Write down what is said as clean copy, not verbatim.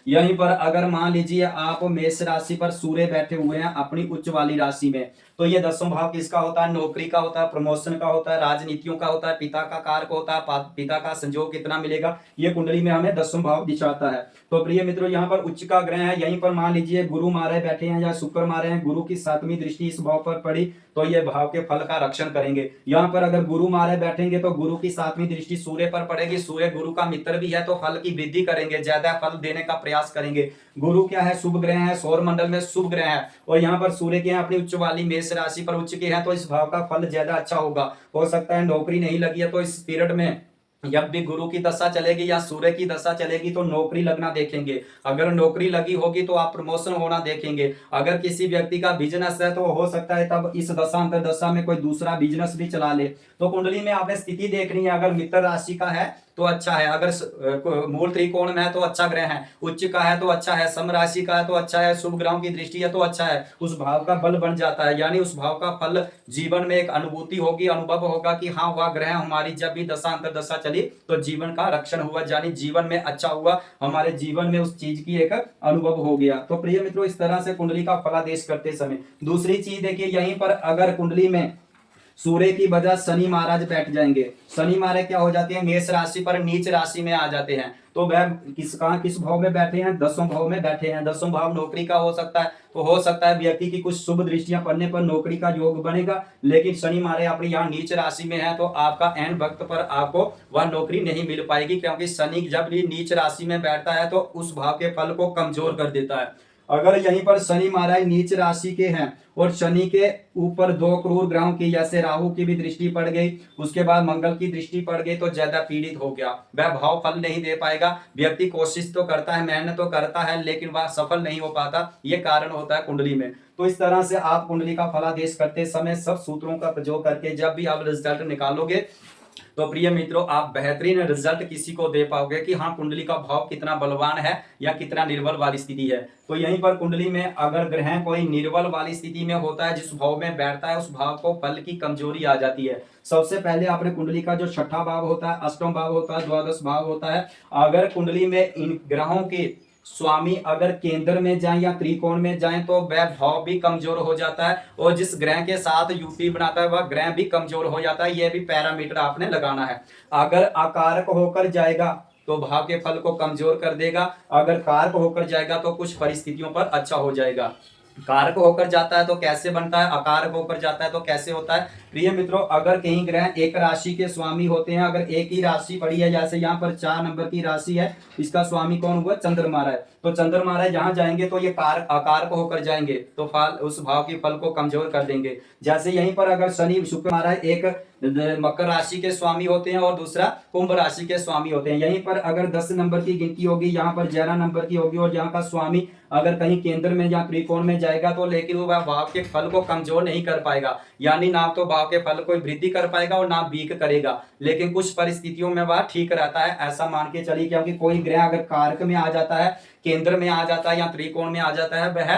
यहीं पर अगर मान लीजिए आप मेष राशि पर सूर्य बैठे हुए हैं अपनी उच्च वाली राशि में, तो ये दसवां भाव किसका होता है? नौकरी का होता है, प्रमोशन का होता है, राजनीतियों का होता है, पिता का कारक होता है, पिता का संयोग कितना मिलेगा, ये कुंडली में हमें दसवां भाव दिखाता है। तो प्रिय मित्रों, यहाँ पर उच्च का ग्रह है, यहीं पर मान लीजिए गुरु मारे बैठे हैं या शुक्र मारे हैं, गुरु की 7वीं दृष्टि इस भाव पर पड़ी तो ये भाव के फल का रक्षण करेंगे। यहाँ पर अगर गुरु मारे बैठेंगे तो गुरु की 7वीं दृष्टि सूर्य पर पड़ेगी, सूर्य गुरु का मित्र भी है तो फल की वृद्धि करेंगे, ज्यादा फल देने का प्रयास करेंगे। गुरु क्या है? शुभ ग्रह है, सौर मंडल में शुभ ग्रह है, और यहाँ पर सूर्य के अपनी उच्च वाली मेष राशि पर उच्च के हैं तो इस भाव का फल ज्यादा अच्छा होगा। हो सकता है नौकरी नहीं लगी है तो इस पीरियड में जब भी गुरु की दशा चलेगी या सूर्य की दशा चलेगी तो नौकरी लगना देखेंगे। अगर नौकरी लगी होगी तो आप प्रमोशन होना देखेंगे। अगर किसी व्यक्ति का बिजनेस है तो हो सकता है तब इस दशा अंतर दशा में कोई दूसरा बिजनेस भी चला ले। तो कुंडली में आपने स्थिति देखनी है, अगर मित्र राशि का है तो अच्छा है, अगर मूल त्रिकोण में है तो अच्छा ग्रह है, उच्च का है तो अच्छा है, सम राशि का है तो अच्छा है, शुभ ग्रहों की दृष्टि है तो अच्छा है, उस भाव का बल बन जाता है, यानी उस भाव का फल जीवन में एक अनुभूति होगी, अनुभव होगा कि हाँ वह ग्रह हमारी जब भी दशा अंतर दशा चली तो जीवन का रक्षण हुआ, यानी जीवन में अच्छा हुआ, हमारे जीवन में उस चीज की एक अनुभव हो गया। तो प्रिय मित्रों, इस तरह से कुंडली का फलादेश करते समय दूसरी चीज देखिए, यहीं पर अगर कुंडली में सूर्य की वजह शनि महाराज बैठ जाएंगे, शनि महाराज क्या हो जाते हैं? मेष राशि पर नीच राशि में आ जाते हैं, तो वह किस भाव में बैठे हैं? दसवें भाव में बैठे हैं। दसवां भाव नौकरी का हो सकता है, तो हो सकता है व्यक्ति की कुछ शुभ दृष्टियां पड़ने पर नौकरी का योग बनेगा, लेकिन शनि महाराज अपनी यहाँ नीच राशि में है तो आपका एन वक्त पर आपको वह नौकरी नहीं मिल पाएगी, क्योंकि शनि जब भी नीच राशि में बैठता है तो उस भाव के फल को कमजोर कर देता है। अगर यहीं पर शनि महाराज नीच राशि के हैं और शनि के ऊपर 2 क्रूर ग्रहों की जैसे राहु की भी दृष्टि पड़ गई, उसके बाद मंगल की दृष्टि पड़ गई, तो ज्यादा पीड़ित हो गया, वह भाव फल नहीं दे पाएगा। व्यक्ति कोशिश तो करता है, मेहनत तो करता है, लेकिन वह सफल नहीं हो पाता, ये कारण होता है कुंडली में। तो इस तरह से आप कुंडली का फलादेश करते समय सब सूत्रों का प्रयोग करके जब भी आप रिजल्ट निकालोगे तो प्रिय मित्रों, आप बेहतरीन रिजल्ट किसी को दे पाओगे कि हाँ कुंडली का भाव कितना बलवान है या कितना निर्बल वाली स्थिति है। तो यहीं पर कुंडली में अगर ग्रह कोई निर्बल वाली स्थिति में होता है, जिस भाव में बैठता है उस भाव को फल की कमजोरी आ जाती है। सबसे पहले आपने कुंडली का जो छठा भाव होता है, अष्टम भाव होता है, द्वादश भाव होता है, अगर कुंडली में इन ग्रहों के स्वामी अगर केंद्र में जाए या त्रिकोण में जाए तो वह भाव भी कमजोर हो जाता है, और जिस ग्रह के साथ यूपी बनाता है वह ग्रह भी कमजोर हो जाता है। यह भी पैरामीटर आपने लगाना है। अगर आकारक होकर जाएगा तो भाव के फल को कमजोर कर देगा, अगर कारक होकर जाएगा तो कुछ परिस्थितियों पर अच्छा हो जाएगा। कारक होकर जाता है तो कैसे बनता है, अकारक होकर जाता है तो कैसे होता है? प्रिय मित्रों, अगर कहीं ग्रह एक राशि के स्वामी होते हैं, अगर एक ही राशि पड़ी है, जैसे यहाँ पर 4 नंबर की राशि है, इसका स्वामी कौन हुआ? चंद्रमा है, तो चंद्रमा है जहां जाएंगे तो ये कारक अकारक होकर जाएंगे तो फल उस भाव के फल को कमजोर कर देंगे। जैसे यहीं पर अगर शनि शुक्र महाराज एक मकर राशि के स्वामी होते हैं और दूसरा कुंभ राशि के स्वामी होते हैं, यहीं पर अगर 10 नंबर की गिनती होगी, यहाँ पर 11 नंबर की होगी, और यहाँ का स्वामी अगर कहीं केंद्र में या त्रिकोण में जाएगा तो लेकिन वो भाव के फल को कमजोर नहीं कर पाएगा, यानी ना तो भाव के फल को वृद्धि कर पाएगा और ना वीक करेगा, लेकिन कुछ परिस्थितियों में वह ठीक रहता है, ऐसा मान के चलिए। क्योंकि कोई ग्रह अगर कारक में आ जाता है, केंद्र में आ जाता है या त्रिकोण में आ जाता है, वह